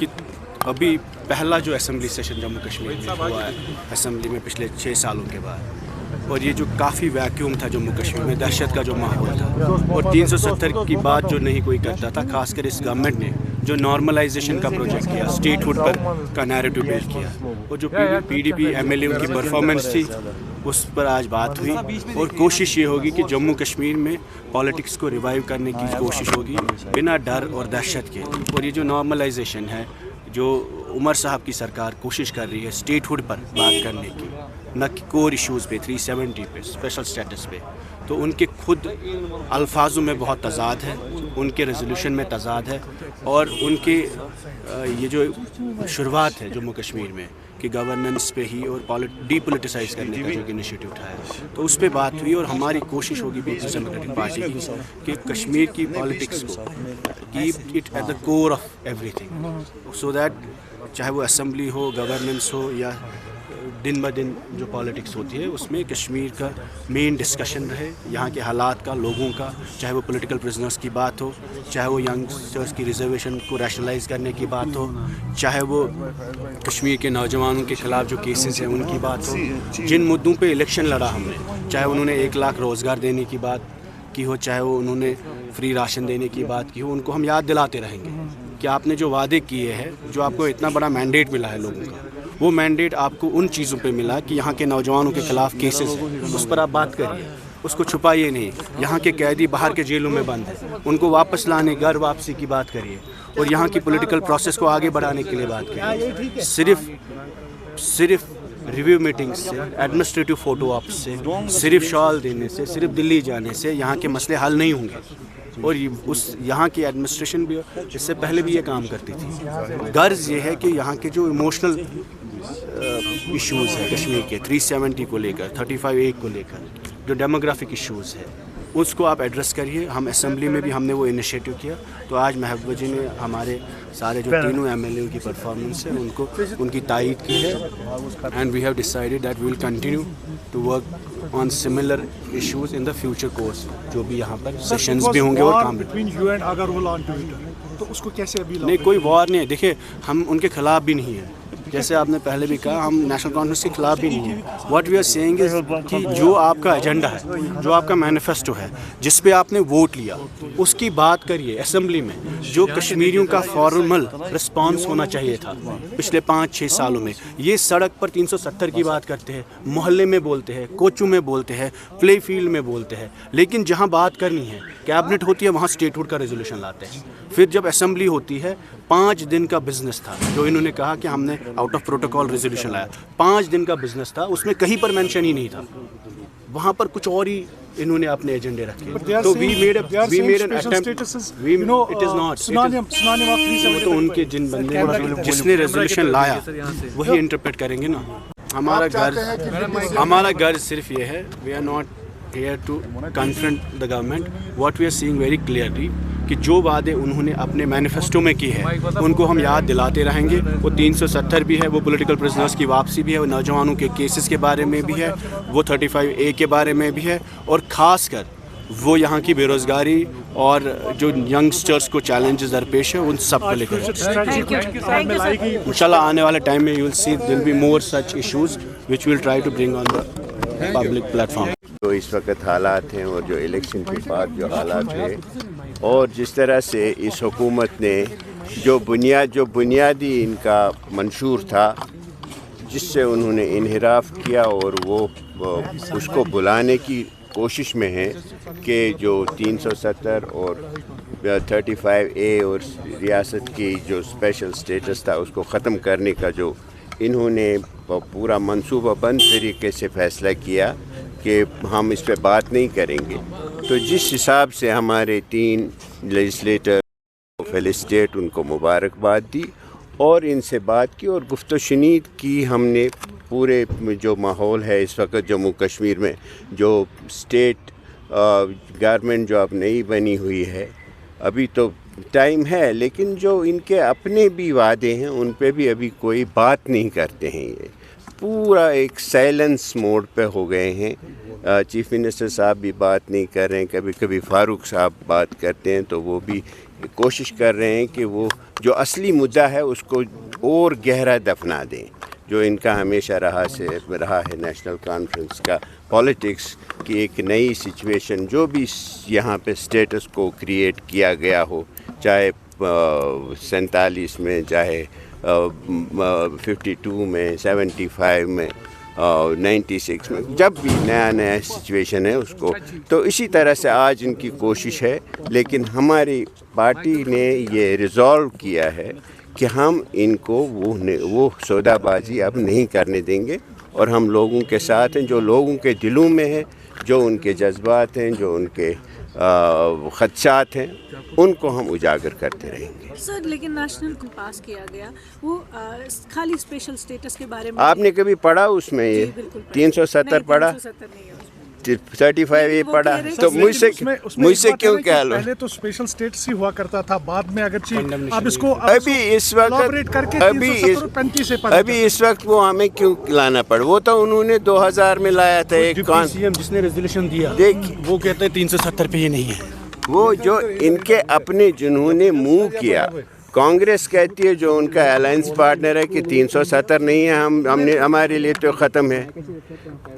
کہ ابھی پہلا جو اسمبلی سیشن جموں کشمیر میں ہوا ہے اسمبلی میں پچھلے 6 سالوں کے بعد، اور یہ جو کافی ویکیوم تھا جموں کشمیر میں، دہشت کا جو ماحول تھا، اور 370 کی بات جو نہیں کوئی کرتا تھا، خاص کر اس گورنمنٹ نے جو نارملائزیشن کا پروجیکٹ کیا، اسٹیٹ ہوڈ پر کا نیریٹو بلڈ کیا، اور جو P D P M L A کی پرفارمنس تھی اس پر آج بات ہوئی، اور کوشش یہ ہوگی کہ جموں کشمیر میں پالیٹکس کو ریوائیو کرنے کی کوشش ہوگی بنا ڈر اور دہشت کے۔ اور یہ جو نارملائزیشن ہے، جو عمر صاحب کی سرکار کوشش کر رہی ہے اسٹیٹ ہوڈ پر بات کرنے کی، نہ کہ کور ایشوز پہ 370 پہ اسپیشل اسٹیٹس پہ، تو ان کے خود الفاظوں میں بہت تضاد ہے، ان کے ریزولوشن میں تضاد ہے، اور ان کے یہ جو شروعات ہے جموں کشمیر میں کہ گورننس پہ ہی اور ڈی پولیٹیسائز کرنے کا جو انیشیٹو اٹھایا ہے، تو اس پہ بات ہوئی، اور ہماری کوشش ہوگی پیپلز ڈیموکریٹک پارٹی کی کہ کشمیر کی پالیٹکس کو keep it at the cover of every thing, so that چاہے وہ اسمبلی ہو، گورننس ہو، یا دن بدن جو پالیٹکس ہوتی ہے اس میں کشمیر کا مین ڈسکشن رہے، یہاں کے حالات کا، لوگوں کا، چاہے وہ پولیٹیکل پرزنرز کی بات ہو، چاہے وہ ینگسٹرز کی ریزرویشن کو ریشنلائز کرنے کی بات ہو، چاہے وہ کشمیر کے نوجوانوں کے خلاف جو کیسز ہیں ان کی بات ہو، جن مدعوں پہ الیکشن لڑا ہم نے، چاہے انہوں نے 1 لاکھ روزگار دینے کی بات کی ہو، چاہے وہ انہوں نے فری راشن دینے کی بات کی ہو، ان کو ہم یاد دلاتے رہیں گے کہ آپ نے جو وعدے کیے ہیں، جو آپ کو اتنا بڑا مینڈیٹ ملا ہے لوگوں کا، وہ مینڈیٹ آپ کو ان چیزوں پہ ملا کہ یہاں کے نوجوانوں کے خلاف کیسز ہیں، اس پر آپ بات کریے، اس کو چھپائیے نہیں۔ یہاں کے قیدی باہر کے جیلوں میں بند ہیں، ان کو واپس لانے، گھر واپسی کی بات کریے، اور یہاں کی پولیٹیکل پروسیس کو آگے بڑھانے کے لیے بات کریے۔ صرف ریویو میٹنگ سے، ایڈمنسٹریٹو فوٹو آپ سے، صرف شال دینے سے، صرف دلی جانے سے یہاں کے مسئلے حل نہیں ہوں گے، اور یہاں کی ایڈمنسٹریشن بھی اس سے پہلے بھی یہ کام کرتی تھی۔ غرض یہ ہے کہ یہاں کے جو ایموشنل ایشوز ہیں کشمیر کے 370 کو لے کر، 35A کو لے کر، جو ڈیموگرافک ایشوز ہے اس کو آپ ایڈریس کریے۔ ہم اسمبلی میں بھی ہم نے وہ انیشیٹو کیا، تو آج محبوبہ جی نے ہمارے سارے جو تینوں ایم ایل اے کی پرفارمنس ہے ان کی تائید کی ہے، and we have decided that we will continue to work on similar issues in the future course, جو بھی یہاں پر سیشنز بھی ہوں گے اور کام بھی نہیں، کوئی وار نہیں ہے۔ دیکھیں ہم ان کے خلاف بھی نہیں ہیں، جیسے آپ نے پہلے بھی کہا، ہم نیشنل کانفرنس کے خلاف بھی نہیں ہیں۔ واٹ وی آر سیئنگ از کہ جو آپ کا ایجنڈا ہے، جو آپ کا مینیفیسٹو ہے، جس پہ آپ نے ووٹ لیا، اس کی بات کریے اسمبلی میں، جو کشمیریوں کا فارمل رسپانس ہونا چاہیے تھا پچھلے 5-6 سالوں میں۔ یہ سڑک پر 370 کی بات کرتے ہیں، محلے میں بولتے ہیں، کوچوں میں بولتے ہیں، پلے فیلڈ میں بولتے ہیں، لیکن جہاں بات کرنی ہے، کیبنٹ ہوتی ہے، وہاں اسٹیٹ ہوڈ کا ریزولوشن لاتے ہیں۔ پھر جب اسمبلی ہوتی ہے، 5 دن کا بزنس تھا، جو انہوں نے کہا کہ ہم نے آؤٹ آف پروٹوکول ریزولوشن لایا، 5 دن کا بزنس تھا، اس میں کہیں پر مینشن ہی نہیں تھا، وہاں پر کچھ اور ہی انہوں نے اپنے ایجنڈے رکھے۔ تو we made an attempt, it is not, تو ان کے جن بندے جس نے ریزولوشن لایا وہی انٹرپریٹ کریں گے نا۔ ہمارا غرض صرف یہ ہے، we are not here to confront the government. What we are seeing very clearly کہ جو وعدے انہوں نے اپنے مینیفیسٹو میں کی ہے ان کو ہم یاد دلاتے رہیں گے۔ وہ 370 بھی ہے، وہ پولیٹیکل پرزنرز کی واپسی بھی ہے، وہ نوجوانوں کے کیسز کے بارے میں بھی ہے، وہ 35A کے بارے میں بھی ہے، اور خاص کر وہ یہاں کی بے روزگاری اور جو ینگسٹرز کو چیلنجز درپیش ہیں ان سب کو لے کر انشاءاللہ آنے والے ٹائم میں you will see there will be more such issues which we will try to bring on the public platform. جو اس وقت حالات ہیں اور جو الیکشن کے بعد جو حالات ہیں، اور جس طرح سے اس حکومت نے جو بنیادی ان کا منشور تھا، جس سے انہوں نے انحراف کیا، اور وہ اس کو بلانے کی کوشش میں ہے کہ جو 370 اور 35A اور ریاست کی جو اسپیشل اسٹیٹس تھا اس کو ختم کرنے کا جو انہوں نے پورا منصوبہ بند طریقے سے فیصلہ کیا کہ ہم اس پہ بات نہیں کریں گے۔ تو جس حساب سے ہمارے 3 لیجسلیٹر فیلسٹیٹ، ان کو مبارکباد دی اور ان سے بات کی اور گفت و شنید کی ہم نے۔ پورے جو ماحول ہے اس وقت جموں کشمیر میں، جو اسٹیٹ گورنمنٹ جو اب نئی بنی ہوئی ہے، ابھی تو ٹائم ہے، لیکن جو ان کے اپنے بھی وعدے ہیں ان پہ بھی ابھی کوئی بات نہیں کرتے ہیں۔ یہ پورا ایک سائلنس موڈ پہ ہو گئے ہیں۔ چیف منسٹر صاحب بھی بات نہیں کر رہے ہیں، کبھی کبھی فاروق صاحب بات کرتے ہیں تو وہ بھی کوشش کر رہے ہیں کہ وہ جو اصلی مدعا ہے اس کو اور گہرا دفنا دیں. جو ان کا ہمیشہ رہا ہے نیشنل کانفرنس کا پالیٹکس کی ایک نئی سچویشن جو بھی یہاں پہ اسٹیٹس کو کریٹ کیا گیا ہو, چاہے 47 میں, چاہے 52 میں, 75 میں, 96 میں, جب بھی نیا سچویشن ہے اس کو, تو اسی طرح سے آج ان کی کوشش ہے. لیکن ہماری پارٹی نے یہ ریزالو کیا ہے کہ ہم ان کو وہ سودا بازی اب نہیں کرنے دیں گے, اور ہم لوگوں کے ساتھ ہیں, جو لوگوں کے دلوں میں ہے, جو ان کے جذبات ہیں, جو ان کے خدشات ہیں, ان کو ہم اجاگر کرتے رہیں گے. سر لیکن نیشنل کو پاس کیا گیا, وہ خالی اسپیشل اسٹیٹس کے بارے میں آپ نے کبھی پڑھا اس میں یہ 370 پڑھا, 35 یہ پڑھا, تو مجھ سے کیوں کہہ لو. پہلے تو اسپیشل اسٹیٹس ہی ہوا کرتا تھا, بعد میں اگرچہ اب اس کو ابھی اس وقت وہ ہمیں کیوں لانا پڑا. وہ تو انہوں نے 2000 میں لایا تھا ایک جس نے ریزولوشن دیا, وہ کہتے ہیں 370 پہ یہ نہیں ہے. وہ جو ان کے اپنے جنہوں نے منہ کیا, کانگریس کہتی ہے جو ان کا الائنس پارٹنر ہے کہ 370 نہیں ہے, ہمارے لیے تو ختم ہے.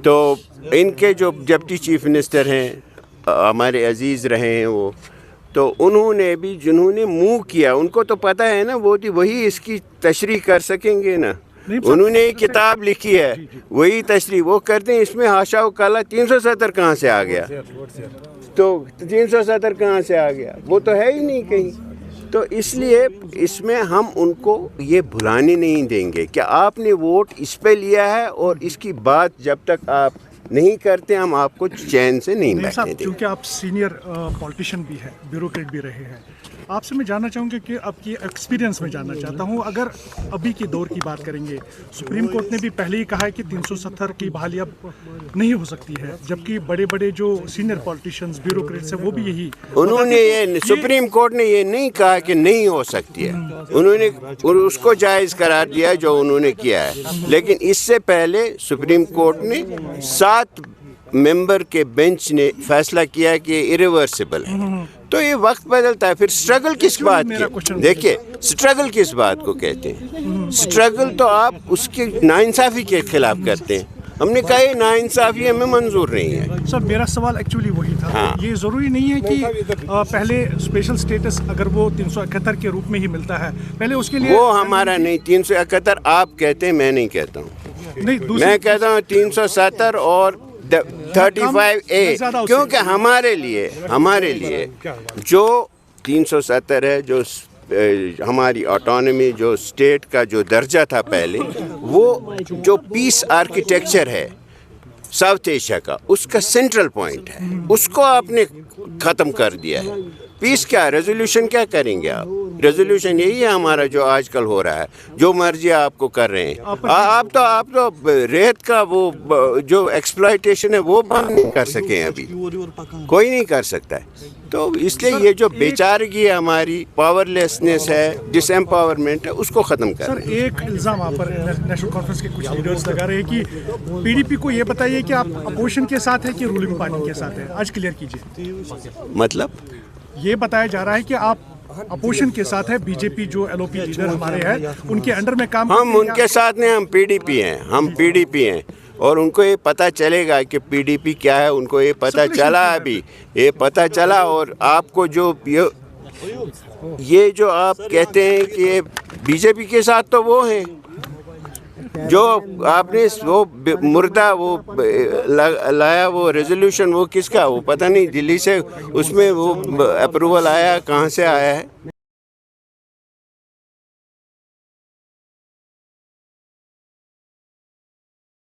تو ان کے جو ڈپٹی چیف منسٹر ہیں, ہمارے عزیز رہے ہیں وہ, تو انہوں نے بھی جنہوں نے منہ کیا, ان کو تو پتہ ہے نا, وہی اس کی تشریح کر سکیں گے نا. انہوں نے ایک کتاب لکھی ہے, وہی تشریح وہ کرتے ہیں. اس میں حاشا و کلا 370 کہاں سے آ گیا, تو 370 کہاں سے آ گیا, وہ تو ہے ہی نہیں کہیں. تو اس لیے اس میں ہم ان کو یہ بھلانے نہیں دیں گے کہ آپ نے ووٹ اس پہ لیا ہے, اور اس کی بات جب تک آپ نہیں کرتے ہم آپ کو چین سے نہیں بیٹھنے دیں گے. کیونکہ آپ سینئر پولیٹیشین بھی ہیں, بیوروکریٹ بھی رہے ہیں, آپ سے میں جاننا چاہوں گا کہ آپ کی ایکسپیرینس میں جاننا چاہتا ہوں. اگر ابھی کی دور کی بات کریں گے, سپریم کورٹ نے بھی پہلے ہی کہا ہے کہ 370 کی بحالی اب نہیں ہو سکتی ہے, جبکہ بڑے بڑے جو سینئر پولیٹیشینز بیوروکریٹس ہیں وہ بھی یہی انہوں نے سپریم کورٹ نے یہ نہیں کہا کہ نہیں ہو سکتی ہے, انہوں نے اس کو جائز قرار دیا جو انہوں نے کیا ہے. لیکن اس سے پہلے سپریم کورٹ نے 7 ممبر کے بینچ نے فیصلہ کیا کہ ایریورسیبل ہے. تو یہ وقت بدلتا ہے. پھر سٹرگل کس بات کی, دیکھیے سٹرگل کس بات کو کہتے ہیں. سٹرگل تو آپ اس کی ناانصافی کے خلاف کرتے ہیں. ہم نے کہا یہ ناانصافی ہمیں منظور نہیں ہے. سر میرا سوال ایکچولی وہی تھا, یہ ضروری نہیں ہے کہ پہلے اسپیشل اسٹیٹس اگر وہ 371 کے روپ میں ہی ملتا ہے, پہلے اس کے لیے وہ ہمارا نہیں. 371 آپ کہتے ہیں, میں نہیں کہتا ہوں. میں کہتا ہوں 370 اور 35A, کیونکہ ہمارے لیے جو 370 ہے, جو ہماری آٹونومی, جو اسٹیٹ کا جو درجہ تھا پہلے, وہ جو پیس آرکیٹیکچر ہے ساؤتھ ایشیا کا, اس کا سینٹرل پوائنٹ ہے, اس کو آپ نے ختم کر دیا ہے. پیس کیا, ریزولوشن کیا کریں گے آپ؟ ریزولوشن یہی ہے ہمارا جو آج کل ہو رہا ہے, جو مرضی آپ کو کر رہے ہیں. آپ تو ریت کا وہ جو ایکسپلائٹیشن ہے وہ بند نہیں کر سکیں, ابھی کوئی نہیں کر سکتا ہے. تو اس لیے یہ جو بیچارگی ہے, ہماری پاور لیسنس ہے, ڈس ایمپاورمنٹ ہے, اس کو ختم کر. سر ایک الزام آپ پر نیشنل کانفرنس کے کچھ لیڈرز لگا رہے ہیں کہ PDP کو یہ بتائیے کہ آپ اپوزیشن کے ساتھ ہیں کہ رولنگ پارٹی کے ساتھ ہیں. آج کلیئر کیجیے. مطلب یہ بتایا جا رہا ہے کہ آپ اپوزیشن کے ساتھ ہے, BJP جو LOP لیڈر ہمارے ہیں ان کے انڈر میں کام. ہم ان کے ساتھ نہیں, ہم PDP ہیں, اور ان کو یہ پتہ چلے گا کہ PDP کیا ہے. ان کو یہ پتہ چلا, ابھی یہ پتہ چلا. اور آپ کو جو یہ جو آپ کہتے ہیں کہ BJP کے ساتھ, تو وہ ہیں جو آپ نے وہ مردہ وہ لایا, وہ ریزولوشن, وہ کس کا, وہ پتہ نہیں, دلی سے اس میں وہ اپروول آیا, کہاں سے آیا ہے.